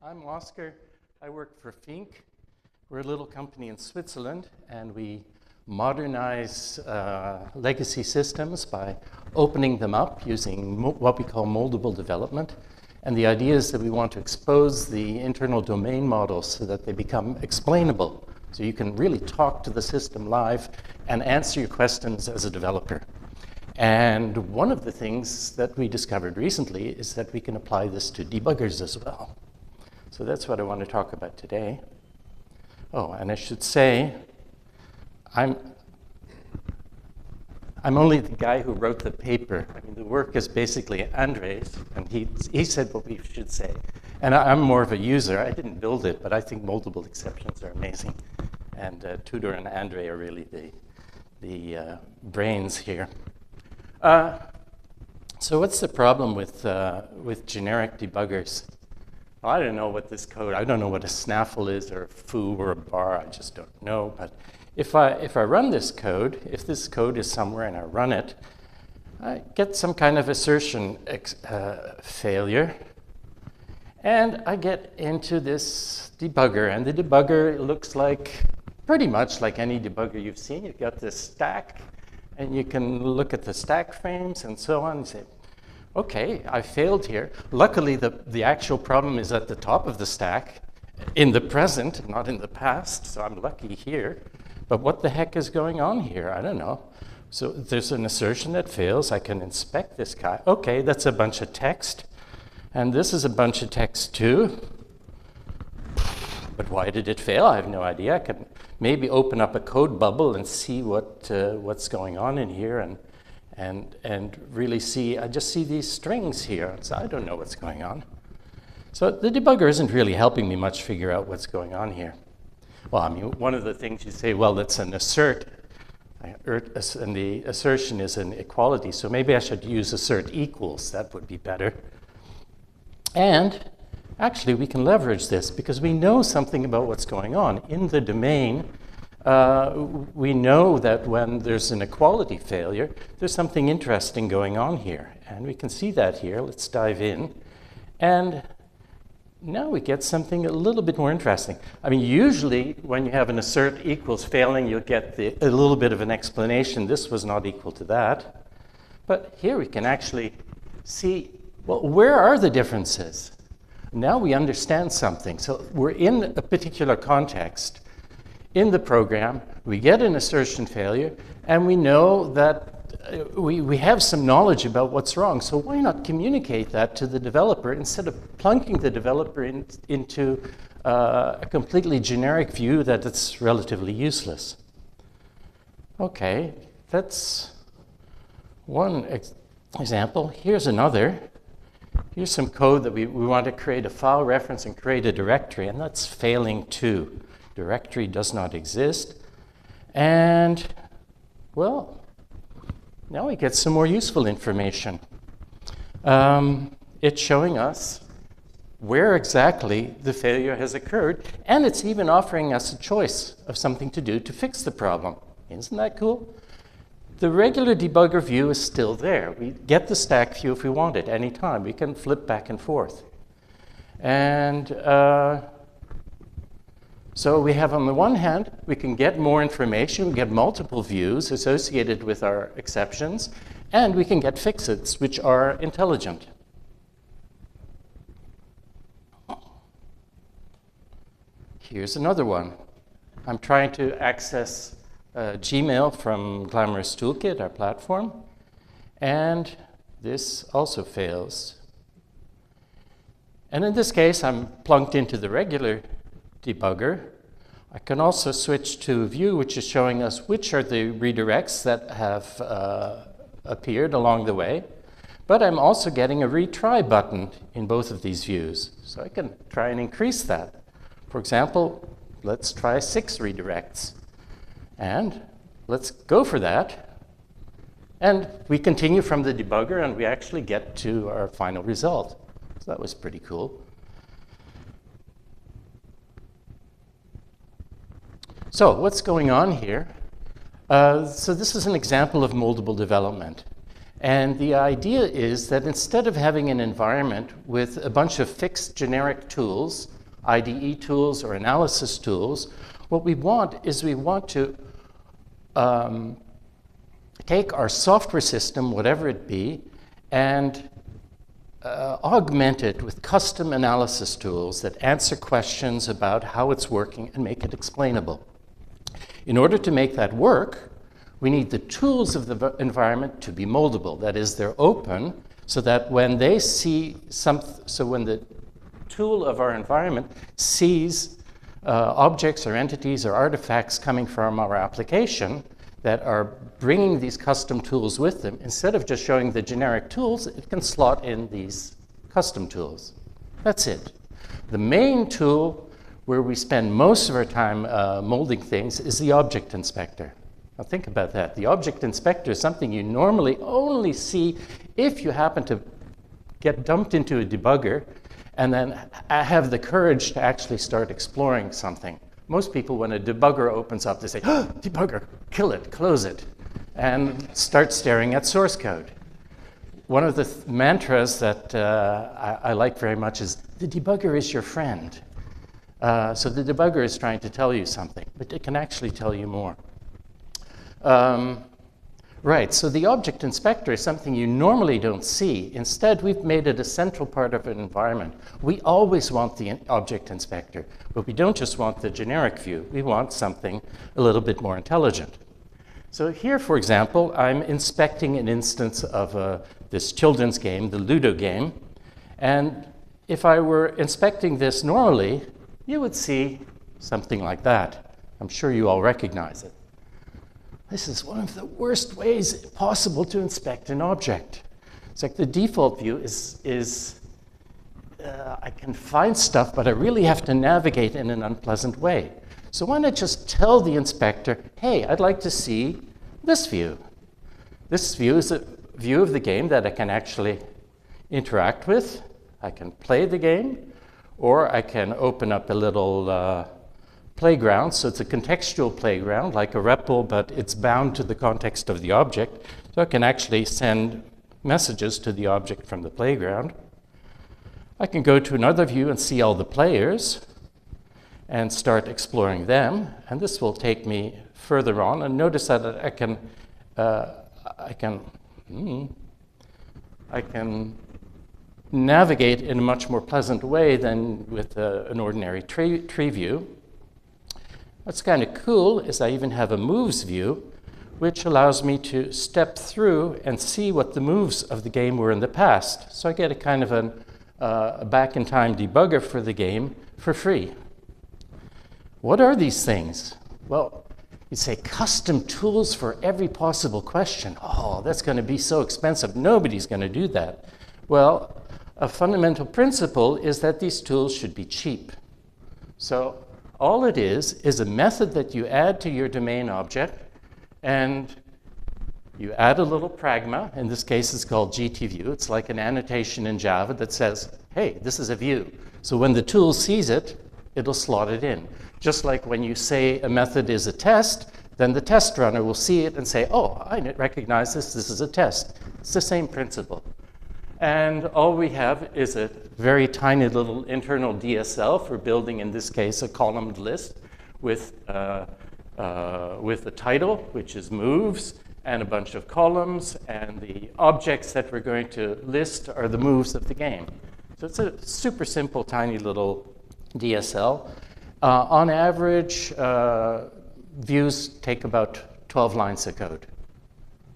I'm Oscar. I work for Feenk. We're a little company in Switzerland, and we modernize legacy systems by opening them up using what we call moldable development. And the idea is that we want to expose the internal domain models so that they become explainable. So you can really talk to the system live and answer your questions as a developer. And one of the things that we discovered recently is that we can apply this to debuggers as well. So that's what I want to talk about today. Oh, and I should say, I'm only the guy who wrote the paper. I mean, the work is basically Andrei's, and he said what we should say. And I'm more of a user. I didn't build it, but I think moldable exceptions are amazing. And Tudor and Andrei are really the brains here. So what's the problem with generic debuggers? Well, I don't know what this code, I don't know what a snaffle is or a foo or a bar, I just don't know. But if I run this code, if this code is somewhere and I run it, I get some kind of assertion failure. And I get into this debugger, and the debugger looks like, pretty much like any debugger you've seen. You've got this stack, and you can look at the stack frames and so on and say, okay, I failed here. Luckily, the actual problem is at the top of the stack, in the present, not in the past, so I'm lucky here. But what the heck is going on here? I don't know. So there's an assertion that fails. I can inspect this guy. Okay, that's a bunch of text. And this is a bunch of text too. But why did it fail? I have no idea. I can maybe open up a code bubble and see what's going on in here and really see, I just see these strings here. So I don't know what's going on. So the debugger isn't really helping me much figure out what's going on here. Well, I mean, one of the things you say, well, that's an assert, and the assertion is an equality, so maybe I should use assert equals. That would be better. And actually, we can leverage this because we know something about what's going on. In the domain, we know that when there's an equality failure, there's something interesting going on here. And we can see that here. Let's dive in. And now we get something a little bit more interesting. I mean, usually when you have an assert equals failing, you'll get a little bit of an explanation. This was not equal to that. But here we can actually see, well, where are the differences? Now we understand something. So we're in a particular context. In the program, we get an assertion failure, and we know that we have some knowledge about what's wrong. So why not communicate that to the developer instead of plunking the developer into a completely generic view that it's relatively useless? Okay, that's one example. Here's another. Here's some code that we want to create a file reference and create a directory, and that's failing too. Directory does not exist. And, well, now we get some more useful information. It's showing us where exactly the failure has occurred, and it's even offering us a choice of something to do to fix the problem. Isn't that cool? The regular debugger view is still there. We get the stack view if we want it anytime. We can flip back and forth. And so we have, on the one hand, we can get more information, we get multiple views associated with our exceptions, and we can get fixes, which are intelligent. Here's another one. I'm trying to access Gmail from Glamorous Toolkit, our platform, and this also fails. And in this case, I'm plunked into the regular debugger. I can also switch to view, which is showing us which are the redirects that have appeared along the way. But I'm also getting a retry button in both of these views. So I can try and increase that. For example, let's try 6 redirects. And let's go for that. And we continue from the debugger, and we actually get to our final result. So that was pretty cool. So what's going on here? So this is an example of moldable development. And the idea is that instead of having an environment with a bunch of fixed generic tools IDE tools or analysis tools. What we want is we want to take our software system, whatever it be, and augment it with custom analysis tools that answer questions about how it's working and make it explainable. In order to make that work, we need the tools of the environment to be moldable. That is, they're open so that when they see when the tool of our environment sees objects or entities or artifacts coming from our application that are bringing these custom tools with them, instead of just showing the generic tools, it can slot in these custom tools. That's it. The main tool where we spend most of our time molding things is the object inspector. Now think about that. The object inspector is something you normally only see if you happen to get dumped into a debugger and then have the courage to actually start exploring something. Most people, when a debugger opens up, they say, oh, debugger, kill it, close it, and start staring at source code. One of the mantras that I like very much is, the debugger is your friend. So the debugger is trying to tell you something, but it can actually tell you more. Right, so the object inspector is something you normally don't see. Instead, we've made it a central part of an environment. We always want the object inspector, but we don't just want the generic view. We want something a little bit more intelligent. So here, for example, I'm inspecting an instance of this children's game, the Ludo game. And if I were inspecting this normally, you would see something like that. I'm sure you all recognize it. This is one of the worst ways possible to inspect an object. It's like the default view is I can find stuff, but I really have to navigate in an unpleasant way. So why not just tell the inspector, hey, I'd like to see this view. This view is a view of the game that I can actually interact with. I can play the game, or I can open up a little playground, so it's a contextual playground, like a REPL, but it's bound to the context of the object. So I can actually send messages to the object from the playground. I can go to another view and see all the players and start exploring them. And this will take me further on. And notice that I can navigate in a much more pleasant way than with an ordinary tree view. What's kind of cool is I even have a moves view, which allows me to step through and see what the moves of the game were in the past. So I get a kind of a back-in-time debugger for the game for free. What are these things? Well, you say custom tools for every possible question. Oh, that's going to be so expensive. Nobody's going to do that. Well, a fundamental principle is that these tools should be cheap. So all it is a method that you add to your domain object, and you add a little pragma. In this case, it's called GTView. It's like an annotation in Java that says, hey, this is a view. So when the tool sees it, it'll slot it in. Just like when you say a method is a test, then the test runner will see it and say, oh, I recognize this. This is a test. It's the same principle. And all we have is a very tiny little internal DSL for building, in this case, a columned list with a title, which is moves, and a bunch of columns, and the objects that we're going to list are the moves of the game. So it's a super simple, tiny little DSL. On average, views take about 12 lines of code.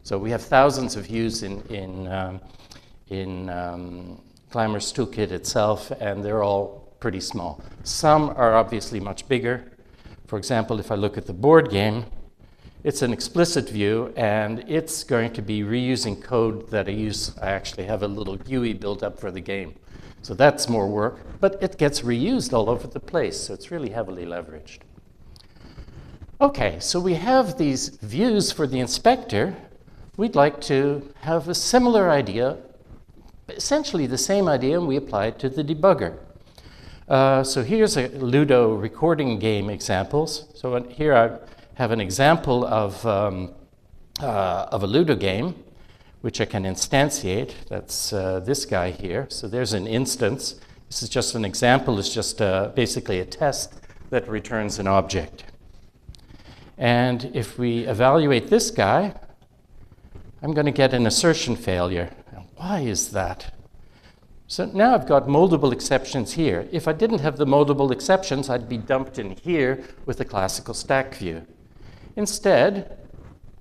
So we have thousands of views in Clamor's toolkit itself, and they're all pretty small. Some are obviously much bigger. For example, if I look at the board game, it's an explicit view, and it's going to be reusing code that I actually have a little GUI built up for the game. So that's more work, but it gets reused all over the place, so it's really heavily leveraged. Okay, so we have these views for the inspector. We'd like to have a similar idea, essentially the same idea, and we apply it to the debugger. So here's a Ludo recording game examples. So here I have an example of a Ludo game, which I can instantiate. That's this guy here. So there's an instance. This is just an example. It's just basically a test that returns an object. And if we evaluate this guy, I'm going to get an assertion failure. Now, why is that? So now I've got moldable exceptions here. If I didn't have the moldable exceptions, I'd be dumped in here with the classical stack view. Instead,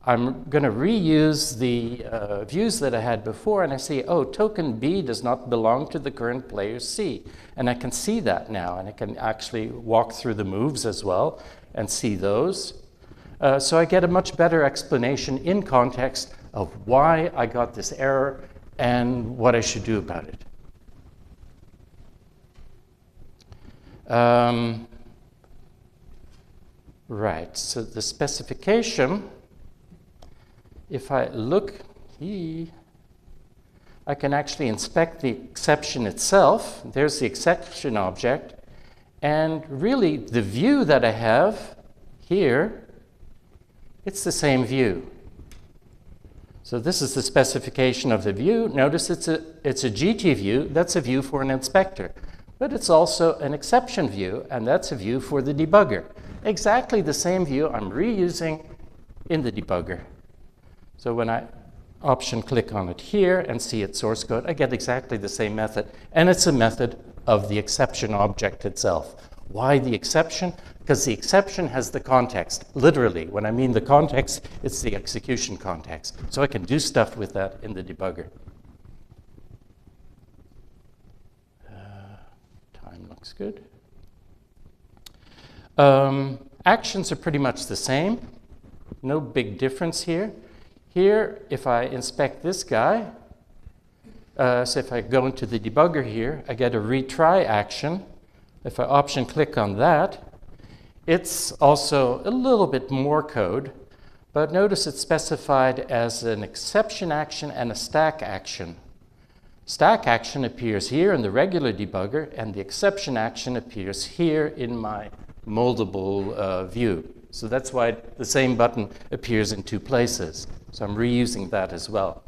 I'm going to reuse the views that I had before, and I see, oh, token B does not belong to the current player C. And I can see that now, and I can actually walk through the moves as well and see those. So I get a much better explanation in context of why I got this error and what I should do about it. Right, so the specification, if I look here, I can actually inspect the exception itself. There's the exception object. And really, the view that I have here, it's the same view. So this is the specification of the view. Notice it's a GT view. That's a view for an inspector. But it's also an exception view, and that's a view for the debugger. Exactly the same view I'm reusing in the debugger. So when I option click on it here and see its source code, I get exactly the same method. And it's a method of the exception object itself. Why the exception? Because the exception has the context. Literally, when I mean the context, it's the execution context. So I can do stuff with that in the debugger. Time looks good. Actions are pretty much the same. No big difference here. Here, if I inspect this guy, so if I go into the debugger here, I get a retry action. If I option click on that, it's also a little bit more code, but notice it's specified as an exception action and a stack action. Stack action appears here in the regular debugger, and the exception action appears here in my moldable view. So that's why the same button appears in two places. So I'm reusing that as well.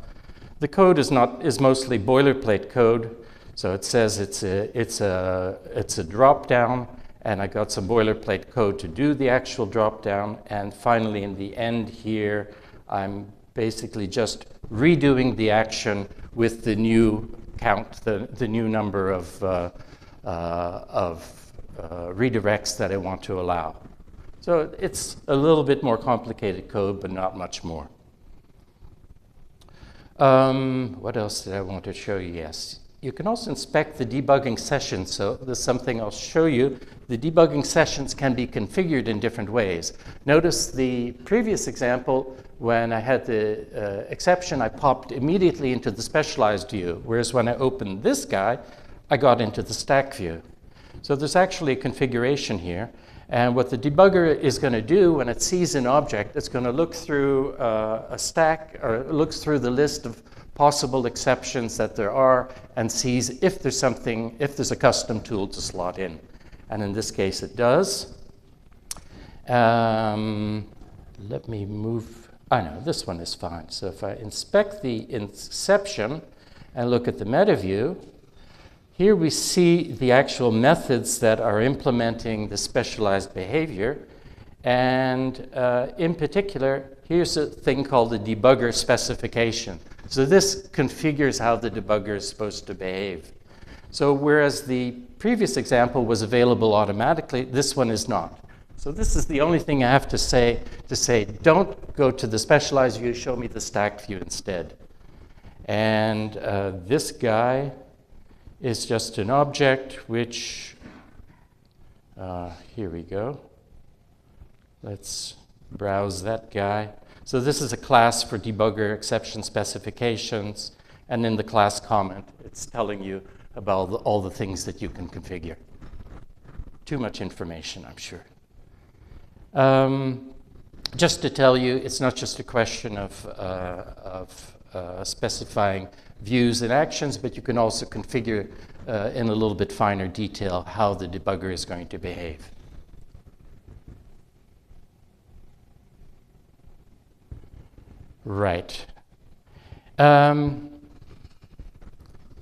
The code is mostly boilerplate code. So it says it's a drop down, and I got some boilerplate code to do the actual drop down. And finally, in the end here, I'm basically just redoing the action with the new count, the new number of redirects that I want to allow. So it's a little bit more complicated code, but not much more. What else did I want to show you? Yes. You can also inspect the debugging sessions. So there's something I'll show you. The debugging sessions can be configured in different ways. Notice the previous example, when I had the exception, I popped immediately into the specialized view, whereas when I opened this guy, I got into the stack view. So there's actually a configuration here. And what the debugger is going to do when it sees an object, it's going to look through a stack, or looks through the list of possible exceptions that there are, and sees if there's something, if there's a custom tool to slot in. And in this case, it does. Let me move. No, this one is fine. So if I inspect the exception and look at the meta view, here we see the actual methods that are implementing the specialized behavior. And in particular, here's a thing called the debugger specification. So this configures how the debugger is supposed to behave. So whereas the previous example was available automatically, this one is not. So this is the only thing I have to say don't go to the specialized view, show me the stacked view instead. And this guy is just an object which, here we go. Let's browse that guy. So this is a class for debugger exception specifications, and in the class comment, it's telling you about all the things that you can configure. Too much information, I'm sure. Just to tell you, it's not just a question of specifying views and actions, but you can also configure in a little bit finer detail how the debugger is going to behave. Right.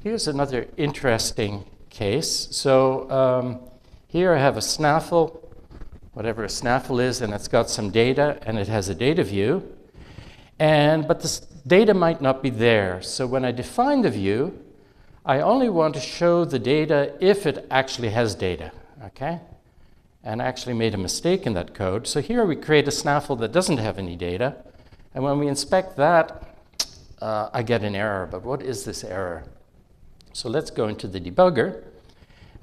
Here's another interesting case. So here I have a snaffle, whatever a snaffle is, and it's got some data, and it has a data view. But this data might not be there. So when I define the view, I only want to show the data if it actually has data, okay? And I actually made a mistake in that code. So here we create a snaffle that doesn't have any data. And when we inspect that, I get an error. But what is this error? So let's go into the debugger.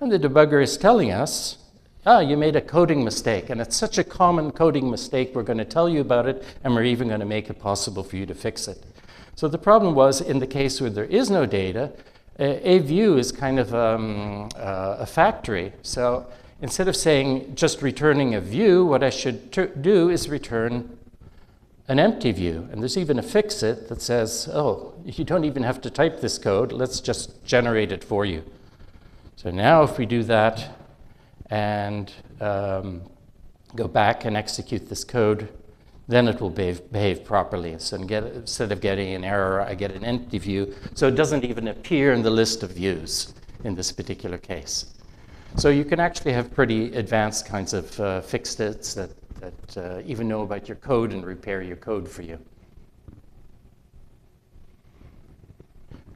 And the debugger is telling us, you made a coding mistake. And it's such a common coding mistake, we're going to tell you about it, and we're even going to make it possible for you to fix it. So the problem was, in the case where there is no data, a view is kind of a factory. So instead of saying just returning a view, what I should do is return an empty view. And there's even a fix-it that says, oh, you don't even have to type this code. Let's just generate it for you. So now if we do that and go back and execute this code, then it will behave properly. So instead of getting an error, I get an empty view. So it doesn't even appear in the list of views in this particular case. So you can actually have pretty advanced kinds of fix-its that even know about your code and repair your code for you.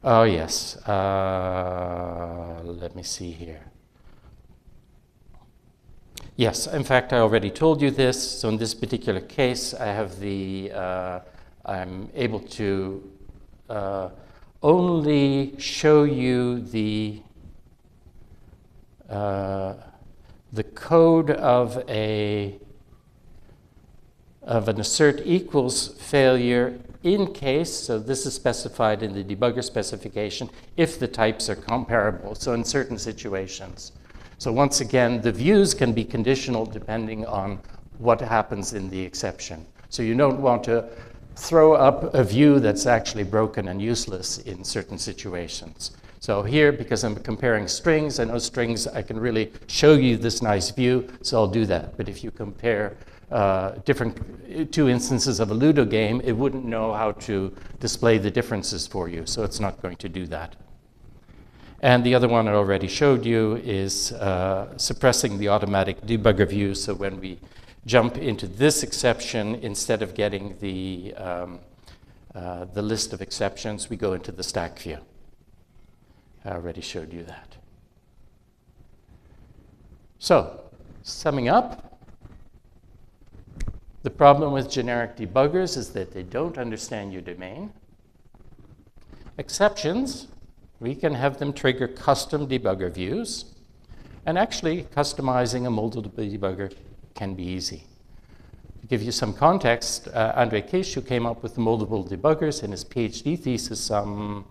Oh, yes. Let me see here. Yes, in fact, I already told you this. So in this particular case, I have I'm able to only show you the code of an assert equals failure in case, so this is specified in the debugger specification, if the types are comparable, so in certain situations. So once again, the views can be conditional depending on what happens in the exception. So you don't want to throw up a view that's actually broken and useless in certain situations. So here, because I'm comparing strings, I know strings, I can really show you this nice view, so I'll do that. But if you compare two instances of a Ludo game, it wouldn't know how to display the differences for you, so it's not going to do that. And the other one I already showed you is suppressing the automatic debugger view. So when we jump into this exception, instead of getting the list of exceptions, we go into the stack view. I already showed you that. So, summing up, the problem with generic debuggers is that they don't understand your domain. Exceptions, we can have them trigger custom debugger views. And actually, customizing a Moldable debugger can be easy. To give you some context, Andrei, who came up with the Moldable debuggers in his PhD thesis some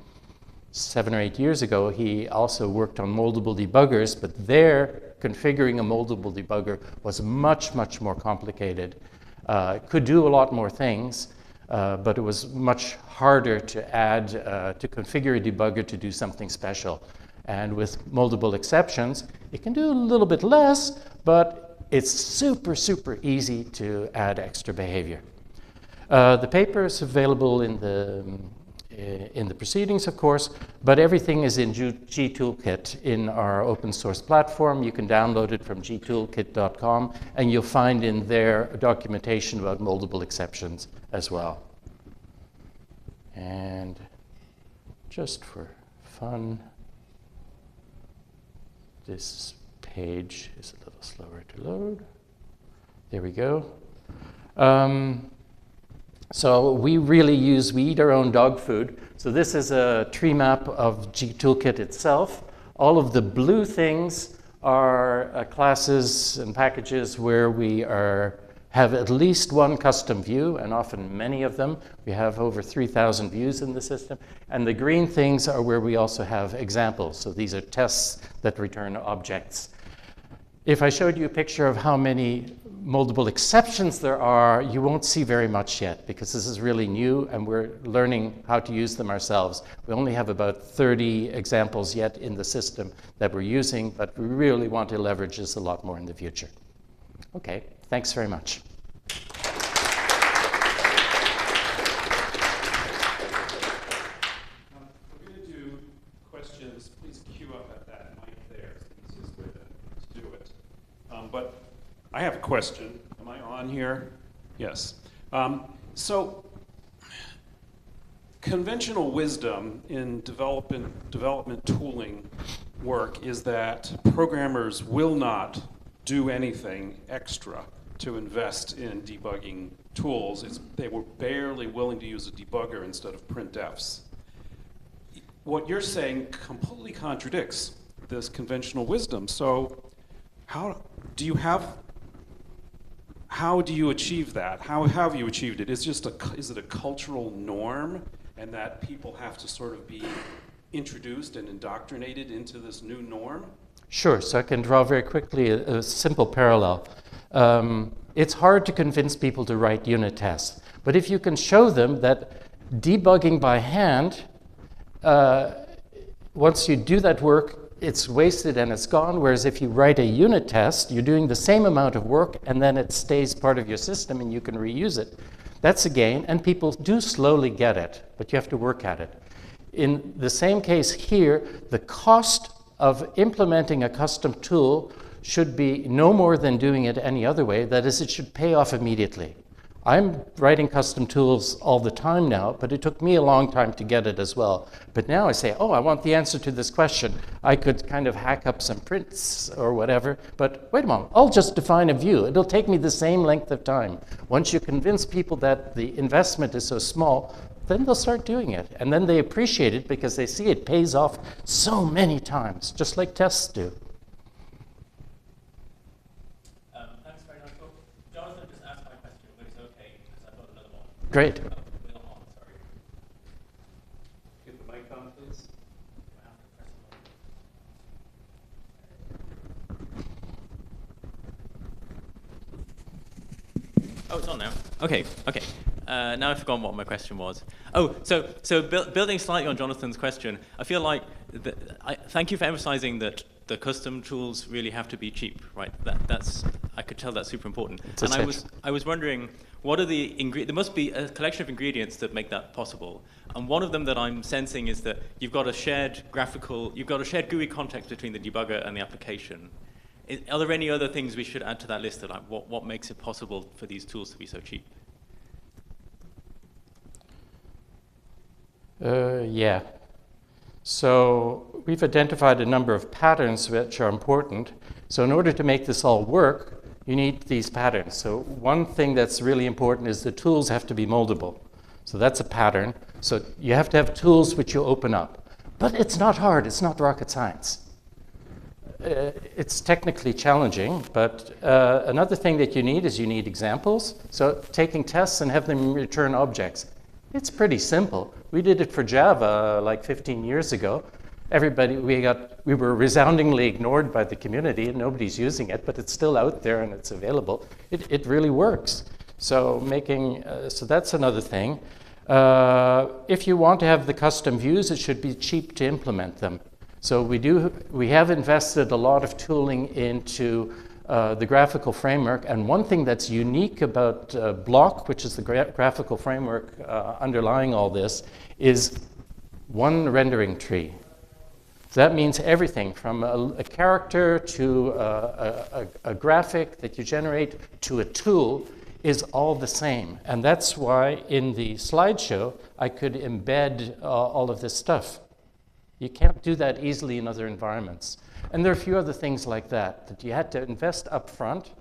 7 or 8 years ago, he also worked on Moldable debuggers, but there, configuring a Moldable debugger was much, much more complicated. It could do a lot more things, but it was much harder to add, to configure a debugger to do something special. And with Moldable exceptions, it can do a little bit less, but it's super, super easy to add extra behavior. The paper is available in the proceedings, of course, but everything is in gtoolkit in our open source platform. You can download it from gtoolkit.com, and you'll find in there documentation about Moldable exceptions as well. And just for fun, this page is a little slower to load. There we go. So we eat our own dog food. So this is a tree map of gtoolkit itself. All of the blue things are classes and packages where we have at least one custom view, and often many of them. We have over 3,000 views in the system. And the green things are where we also have examples. So these are tests that return objects. If I showed you a picture of how many Moldable exceptions there are, you won't see very much yet, because this is really new and we're learning how to use them ourselves. We only have about 30 examples yet in the system that we're using, but we really want to leverage this a lot more in the future. Okay, thanks very much. We're going to do questions. Please queue up at that mic there. but I have a question. Am I on here? Yes. So conventional wisdom in development tooling work is that programmers will not do anything extra to invest in debugging tools. They were barely willing to use a debugger instead of printfs. What you're saying completely contradicts this conventional wisdom. So how do you achieve that? How have you achieved it? Is it a cultural norm, and that people have to sort of be introduced and indoctrinated into this new norm? Sure, so I can draw very quickly a simple parallel. It's hard to convince people to write unit tests, but if you can show them that debugging by hand, once you do that work, it's wasted and it's gone, whereas if you write a unit test, you're doing the same amount of work and then it stays part of your system and you can reuse it. That's a gain, and people do slowly get it, but you have to work at it. In the same case here, the cost of implementing a custom tool should be no more than doing it any other way. That is, it should pay off immediately. I'm writing custom tools all the time now, but it took me a long time to get it as well. But now I say, oh, I want the answer to this question. I could kind of hack up some prints or whatever, but wait a moment, I'll just define a view. It'll take me the same length of time. Once you convince people that the investment is so small, then they'll start doing it. And then they appreciate it because they see it pays off so many times, just like tests do. Great. Get the mic on, please. Oh, it's on now. Okay. Now I've forgotten what my question was. Oh, so building slightly on Jonathan's question, I feel like thank you for emphasizing that the custom tools really have to be cheap, right? That's I could tell that's super important. And I was wondering, what are the ingredients? There must be a collection of ingredients that make that possible. And one of them that I'm sensing is that you've got a shared GUI context between the debugger and the application. Are there any other things we should add to that list of like what makes it possible for these tools to be so cheap? Yeah. So we've identified a number of patterns which are important. So in order to make this all work, you need these patterns. So one thing that's really important is the tools have to be moldable. So that's a pattern. So you have to have tools which you open up. But it's not hard. It's not rocket science. It's technically challenging, but another thing that you need is you need examples. So taking tests and have them return objects. It's pretty simple. We did it for Java like 15 years ago. We were resoundingly ignored by the community and nobody's using it, but it's still out there and it's available. It really works. So so that's another thing. If you want to have the custom views, it should be cheap to implement them. So we have invested a lot of tooling into the graphical framework, and one thing that's unique about Block, which is the graphical framework underlying all this, is one rendering tree. So that means everything from a character to a graphic that you generate to a tool is all the same. And that's why in the slideshow, I could embed all of this stuff. You can't do that easily in other environments. And there are a few other things like that you had to invest up front,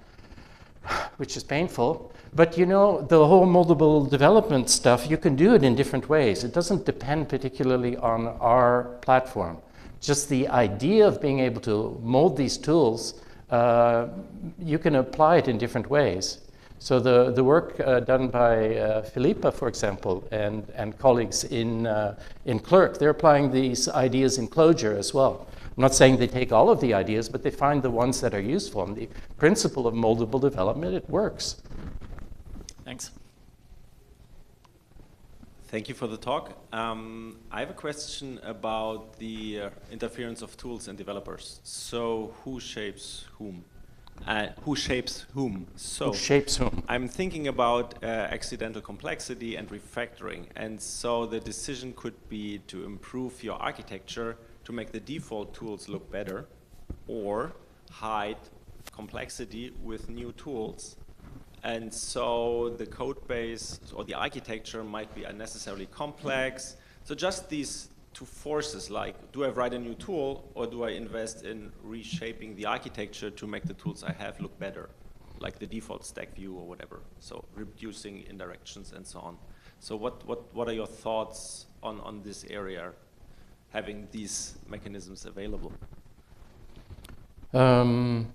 which is painful. But you know, the whole moldable development stuff, you can do it in different ways. It doesn't depend particularly on our platform. Just the idea of being able to mold these tools, you can apply it in different ways. So the work done by Philippa, for example, and colleagues in Clerk, they're applying these ideas in Clojure as well. I'm not saying they take all of the ideas, but they find the ones that are useful. And the principle of moldable development, it works. Thanks. Thank you for the talk. I have a question about the interference of tools and developers. So who shapes whom? Who shapes whom? So who shapes whom? I'm thinking about accidental complexity and refactoring. And so the decision could be to improve your architecture to make the default tools look better, or hide complexity with new tools. And so the code base or the architecture might be unnecessarily complex. So just these two forces, like, do I write a new tool or do I invest in reshaping the architecture to make the tools I have look better, like the default stack view or whatever. So reducing indirections and so on. So what are your thoughts on this area, having these mechanisms available? I'm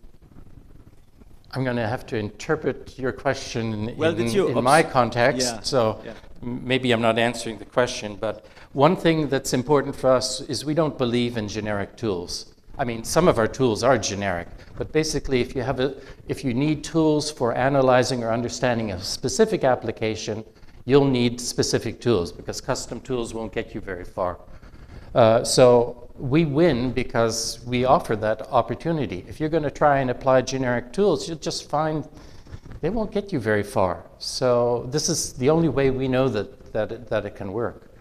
going to have to interpret your question in my context, yeah. so yeah. Maybe I'm not answering the question, but one thing that's important for us is we don't believe in generic tools. I mean, some of our tools are generic, but basically if you need tools for analyzing or understanding a specific application, you'll need specific tools because custom tools won't get you very far. So we win because we offer that opportunity. If you're going to try and apply generic tools, you'll just find they won't get you very far. So this is the only way we know that it can work.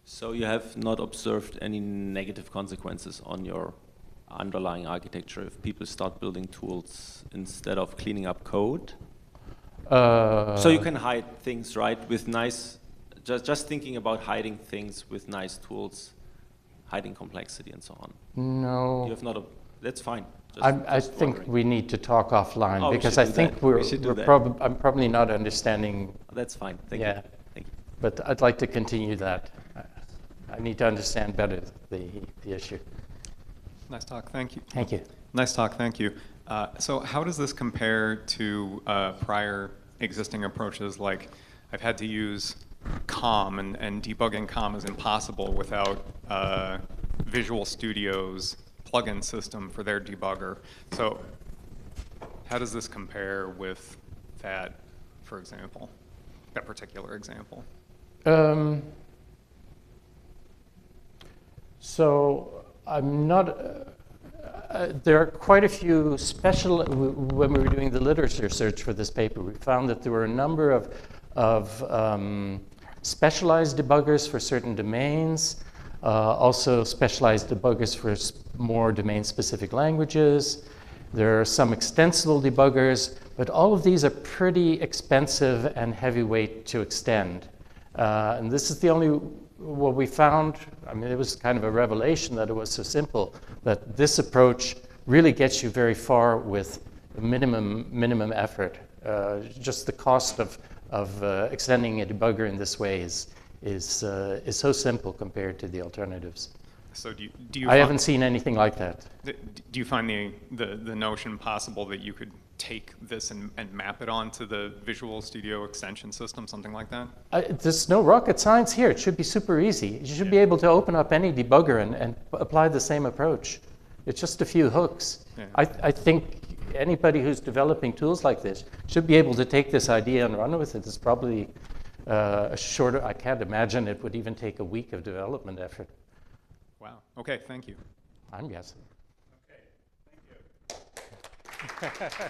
So you have not observed any negative consequences on your underlying architecture if people start building tools instead of cleaning up code? So you can hide things, right, with nice, just thinking about hiding things with nice tools, hiding complexity and so on. No. You have not, that's fine. I think we need to talk offline because I think I'm probably not understanding. That's fine, thank you. Thank you. But I'd like to continue that. I need to understand better the issue. Nice talk, thank you. Thank you. Nice talk, thank you. So how does this compare to prior existing approaches? Like, I've had to use COM, and debugging COM is impossible without Visual Studio's plugin system for their debugger. So how does this compare with that, for example, that particular example? So I'm not, there are quite a few when we were doing the literature search for this paper, we found that there were a number of specialized debuggers for certain domains, also specialized debuggers for more domain-specific languages. There are some extensible debuggers, but all of these are pretty expensive and heavyweight to extend. And this is the only what we found. I mean, it was kind of a revelation that it was so simple, that this approach really gets you very far with minimum effort. Just the cost of extending a debugger in this way is so simple compared to the alternatives. So do you I haven't seen anything like that. Do you find the notion possible that you could take this and map it onto the Visual Studio extension system, something like that? There's no rocket science here. It should be super easy. You should be able to open up any debugger and apply the same approach. It's just a few hooks. Yeah. I think anybody who's developing tools like this should be able to take this idea and run with it. It's probably a shorter, I can't imagine it would even take a week of development effort. Wow. Okay, thank you. I'm guessing. Okay, thank you.